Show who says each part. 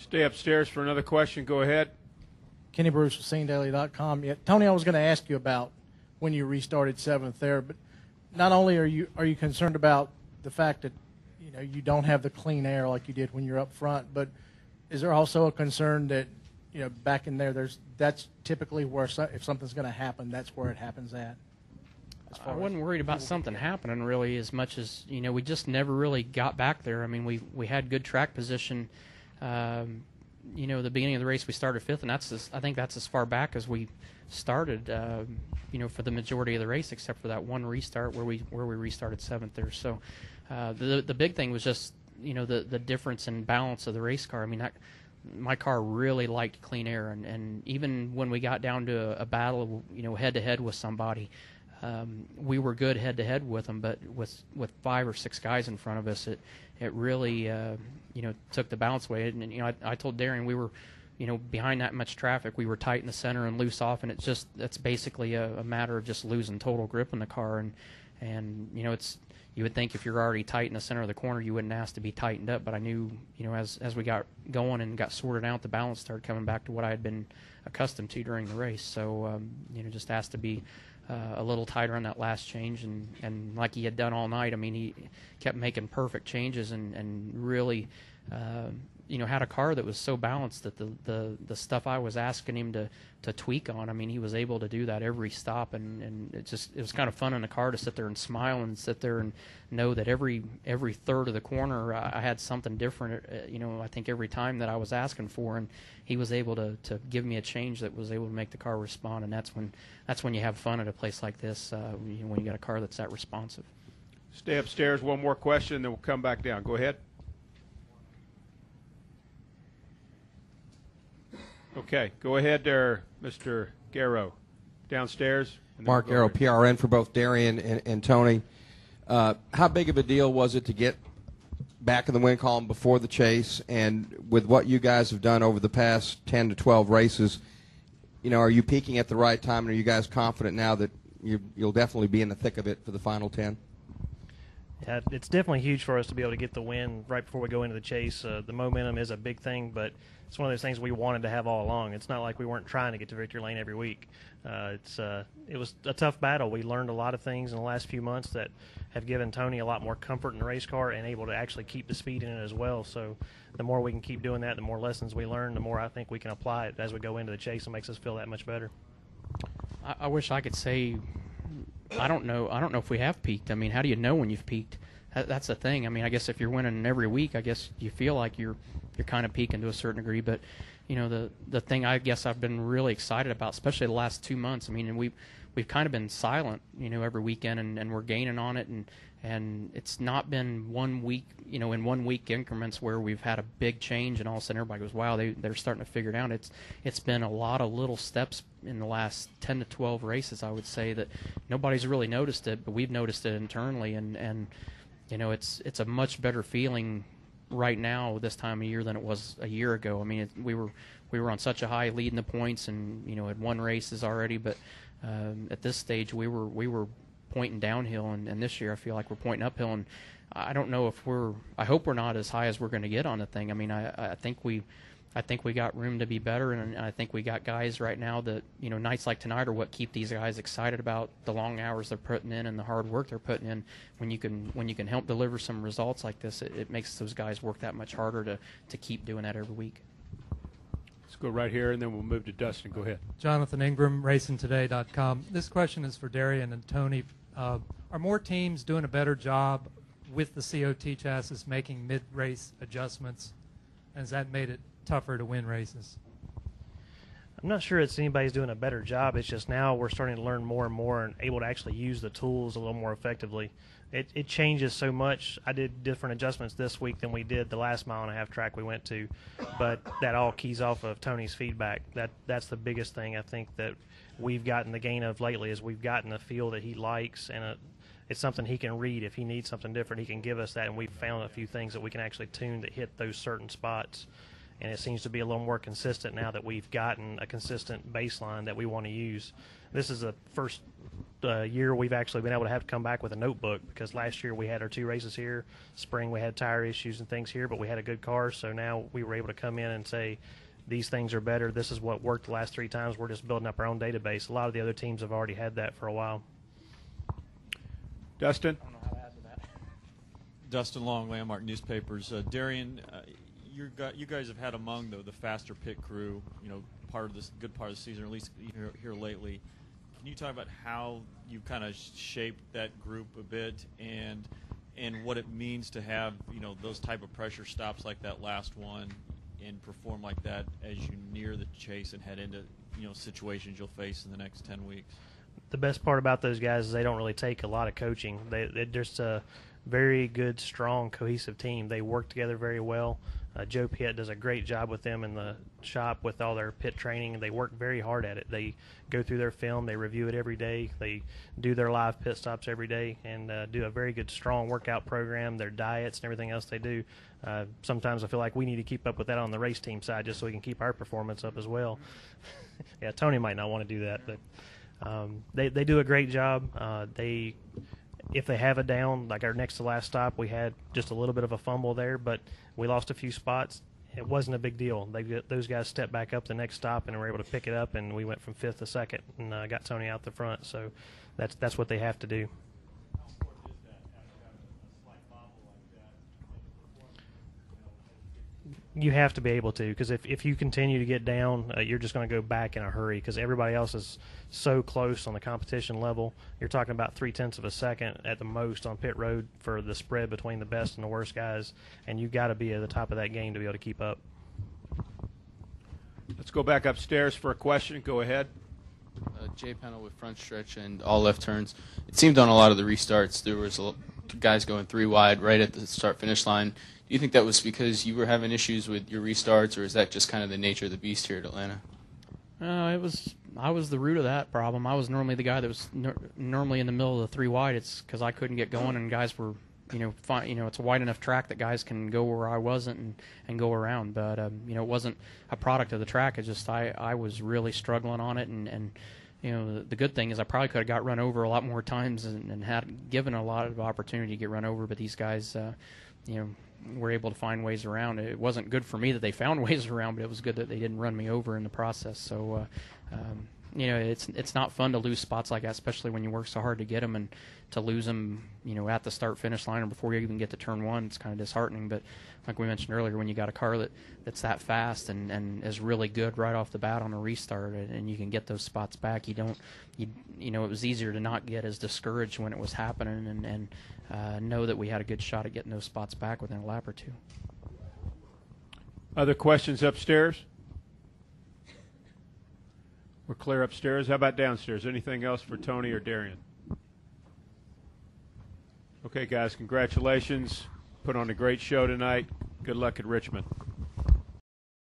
Speaker 1: Stay upstairs for another question. Go ahead.
Speaker 2: Kenny Bruce with SceneDaily.com. Yeah, Tony, I was going to ask you about when you restarted seventh there, but not only are you concerned about the fact that you don't have the clean air like you did when you're up front, but is there also a concern that back in there, that's typically where if something's going to happen, that's where it happens at?
Speaker 3: I wasn't worried about something happening really as much as we just never really got back there. I mean, we had good track position. The beginning of the race we started fifth, and I think that's as far back as we started. For the majority of the race, except for that one restart where we restarted seventh there. So the big thing was just the difference in balance of the race car. I mean, my car really liked clean air, and even when we got down to a battle, head to head with somebody. We were good head-to-head with them, but with 5 or 6 guys in front of us, it really took the balance away. And I told Darian we were behind that much traffic, we were tight in the center and loose off, and that's basically a matter of just losing total grip in the car. And it's you would think if you're already tight in the center of the corner, you wouldn't ask to be tightened up. But I knew as we got going and got sorted out, the balance started coming back to what I had been accustomed to during the race. So just asked to be a little tighter on that last change, and like he had done all night. I mean, he kept making perfect changes and really, had a car that was so balanced that the stuff I was asking him to tweak on, I mean, he was able to do that every stop, and it was kind of fun in the car to sit there and smile and sit there and know that every third of the corner I had something different. I think every time that I was asking for, and he was able to give me a change that was able to make the car respond, and that's when you have fun at a place like this, when you got a car that's that responsive.
Speaker 1: Stay upstairs. One more question, then we'll come back down. Go ahead. Okay, go ahead there, Mr. Garrow. Downstairs.
Speaker 4: Mark Garrow, PRN for both Darian and Tony. How big of a deal was it to get back in the win column before the chase? And with what you guys have done over the past 10 to 12 races, are you peaking at the right time, and are you guys confident now that you'll definitely be in the thick of it for the final 10?
Speaker 5: Yeah, it's definitely huge for us to be able to get the win right before we go into the chase. The momentum is a big thing, but it's one of those things we wanted to have all along. It's not like we weren't trying to get to victory lane every week. It was a tough battle. We learned a lot of things in the last few months that have given Tony a lot more comfort in the race car and able to actually keep the speed in it as well. So the more we can keep doing that, the more lessons we learn, the more I think we can apply it as we go into the chase. It makes us feel that much better.
Speaker 3: I wish I could say I don't know if we have peaked. I mean, how do you know when you've peaked? That's the thing. I mean, I guess if you're winning every week, I guess you feel like you're kind of peaking to a certain degree. But the thing I guess I've been really excited about, especially the last 2 months. I mean, and we've kind of been silent, every weekend, and we're gaining on it, and it's not been 1 week, in 1 week increments where we've had a big change, and all of a sudden everybody goes, wow, they're starting to figure it out. It's been a lot of little steps in the last 10 to 12 races, I would say, that nobody's really noticed it, but we've noticed it internally, and it's a much better feeling right now this time of year than it was a year ago. I mean, we were on such a high lead in the points, and had won races already, but at this stage we were pointing downhill, and this year I feel like we're pointing uphill, and I don't know if I hope we're not as high as we're going to get on the thing. I mean, I think we got room to be better, and I think we got guys right now that, nights like tonight are what keep these guys excited about the long hours they're putting in and the hard work they're putting in. When you can help deliver some results like this, it makes those guys work that much harder to keep doing that every week.
Speaker 1: Let's go right here, and then we'll move to Dustin. Go ahead.
Speaker 6: Jonathan Ingram, RacingToday.com. This question is for Darian and Tony. Are more teams doing a better job with the COT chassis making mid-race adjustments? And has that made it tougher to win races?
Speaker 5: I'm not sure it's anybody's doing a better job. It's just now we're starting to learn more and more and able to actually use the tools a little more effectively. It changes so much. I did different adjustments this week than we did the last mile-and-a-half track we went to, but that all keys off of Tony's feedback. That's the biggest thing I think that we've gotten the gain of lately is we've gotten a feel that he likes, and it's something he can read. If he needs something different, he can give us that, and we've found a few things that we can actually tune that hit those certain spots. and it seems to be a little more consistent now that we've gotten a consistent baseline that we want to use. This is the first year we've actually been able to have to come back with a notebook, because last year we had our 2 races here. Spring we had tire issues and things here, but we had a good car, so now we were able to come in and say, these things are better. This is what worked the last 3 times. We're just building up our own database. A lot of the other teams have already had that for a while.
Speaker 1: Dustin?
Speaker 3: I don't know how to add to that.
Speaker 7: Dustin Long, Landmark Newspapers. Darian, you guys have had among the faster pit crew, part of this good part of the season, or at least here lately. Can you talk about how you kind of shaped that group a bit, and what it means to have those type of pressure stops like that last one, and perform like that as you near the chase and head into situations you'll face in the next 10 weeks?
Speaker 5: The best part about those guys is they don't really take a lot of coaching. They're just a very good, strong, cohesive team. They work together very well. Joe Piet does a great job with them in the shop with all their pit training, and they work very hard at it. They go through their film, they review it every day, they do their live pit stops every day, and do a very good, strong workout program, their diets and everything else they do. Sometimes I feel like we need to keep up with that on the race team side just so we can keep our performance up as well. Yeah, Tony might not want to do that, but they do a great job. If they have a down, like our next to last stop, we had just a little bit of a fumble there, but we lost a few spots. It wasn't a big deal. Those guys stepped back up the next stop and were able to pick it up, and we went from 5th to 2nd and got Tony out the front. So that's what they have to do. You have to be able to, because if you continue to get down, you're just going to go back in a hurry, because everybody else is so close on the competition level. You're talking about 0.3 of a second at the most on pit road for the spread between the best and the worst guys, and you've got to be at the top of that game to be able to keep up.
Speaker 1: Let's go back upstairs for a question. Go ahead.
Speaker 8: Jay Pennell with front stretch and all left turns. It seemed on a lot of the restarts there was guys going 3 wide right at the start-finish line. Do you think that was because you were having issues with your restarts, or is that just kind of the nature of the beast here at Atlanta?
Speaker 3: I was the root of that problem. I was normally the guy that was normally in the middle of the 3 wide. It's because I couldn't get going, and guys were, fine. It's a wide enough track that guys can go where I wasn't and go around. But it wasn't a product of the track. It's just I was really struggling on it, and the good thing is I probably could have got run over a lot more times and had given a lot of opportunity to get run over. But these guys, were able to find ways around. It wasn't good for me that they found ways around, but it was good that they didn't run me over in the process. So, it's not fun to lose spots like that, especially when you work so hard to get them, and to lose them, at the start-finish line or before you even get to turn 1, it's kind of disheartening. But like we mentioned earlier, when you got a car that's that fast and is really good right off the bat on a restart, and you can get those spots back, it was easier to not get as discouraged when it was happening, and know that we had a good shot at getting those spots back within a lap or 2.
Speaker 1: Other questions upstairs? We're clear upstairs. How about downstairs? Anything else for Tony or Darian? Okay, guys, congratulations. Put on a great show tonight. Good luck at Richmond.